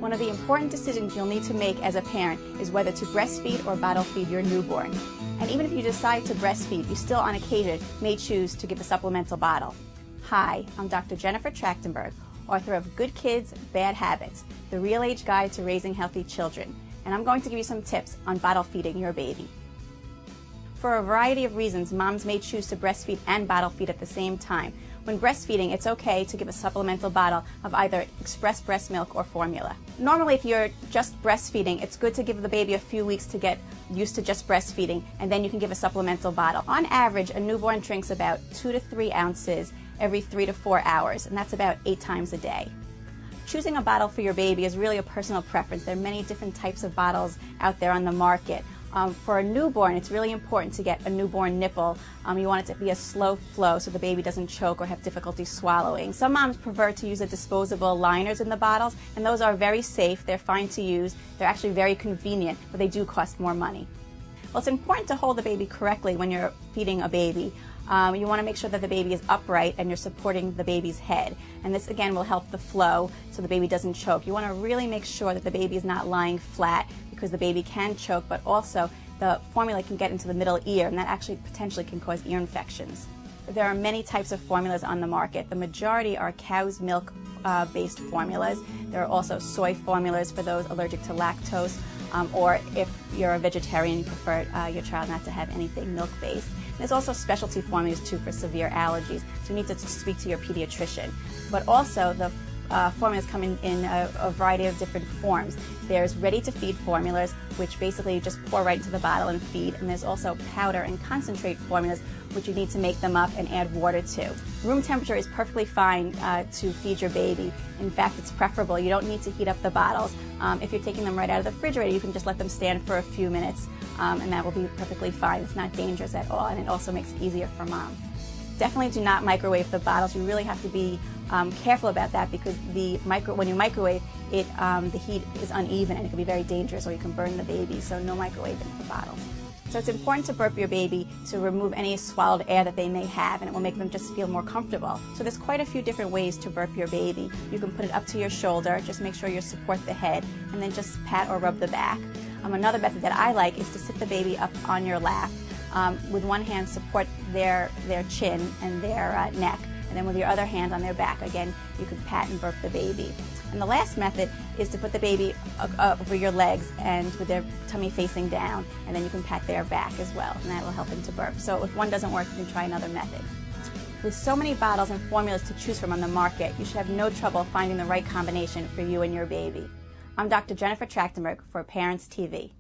One of the important decisions you'll need to make as a parent is whether to breastfeed or bottle feed your newborn. And even if you decide to breastfeed, you still on occasion may choose to give a supplemental bottle. Hi, I'm Dr. Jennifer Trachtenberg, author of Good Kids, Bad Habits, the Real Age Guide to Raising Healthy Children, and I'm going to give you some tips on bottle feeding your baby. For a variety of reasons, moms may choose to breastfeed and bottle feed at the same time. When breastfeeding, it's okay to give a supplemental bottle of either express breast milk or formula. Normally, if you're just breastfeeding, it's good to give the baby a few weeks to get used to just breastfeeding, and then you can give a supplemental bottle. On average, a newborn drinks about 2 to 3 ounces every 3 to 4 hours, and that's about 8 times a day. Choosing a bottle for your baby is really a personal preference. There are many different types of bottles out there on the market. For a newborn, it's really important to get a newborn nipple. You want it to be a slow flow so the baby doesn't choke or have difficulty swallowing. Some moms prefer to use the disposable liners in the bottles, and those are very safe. They're fine to use. They're actually very convenient, but they do cost more money. Well, it's important to hold the baby correctly when you're feeding a baby. You want to make sure that the baby is upright and you're supporting the baby's head. And this, again, will help the flow so the baby doesn't choke. You want to really make sure that the baby is not lying flat because the baby can choke, but also the formula can get into the middle ear, and that actually potentially can cause ear infections. There are many types of formulas on the market. The majority are cow's milk based formulas. There are also soy formulas for those allergic to lactose, or if you're a vegetarian, you prefer your child not to have anything milk-based. There's also specialty formulas too for severe allergies, so you need to speak to your pediatrician. But also the formulas come in a variety of different forms. There's ready-to-feed formulas, which basically you just pour right into the bottle and feed, and there's also powder and concentrate formulas, which you need to make them up and add water to. Room temperature is perfectly fine to feed your baby. In fact, it's preferable. You don't need to heat up the bottles. If you're taking them right out of the refrigerator, you can just let them stand for a few minutes, and that will be perfectly fine. It's not dangerous at all, and it also makes it easier for mom. Definitely do not microwave the bottles. You really have to be careful about that because when you microwave it, the heat is uneven and it can be very dangerous, or you can burn the baby. So no microwaving the bottles. So it's important to burp your baby to remove any swallowed air that they may have, and it will make them just feel more comfortable. So there's quite a few different ways to burp your baby. You can put it up to your shoulder, just make sure you support the head, and then just pat or rub the back. Another method that I like is to sit the baby up on your lap. With one hand support their chin and their neck, and then with your other hand on their back. Again, you can pat and burp the baby. And the last method is to put the baby over your legs and with their tummy facing down, and then you can pat their back as well, and that will help them to burp. So if one doesn't work, you can try another method. With so many bottles and formulas to choose from on the market, you should have no trouble finding the right combination for you and your baby. I'm Dr. Jennifer Trachtenberg for Parents TV.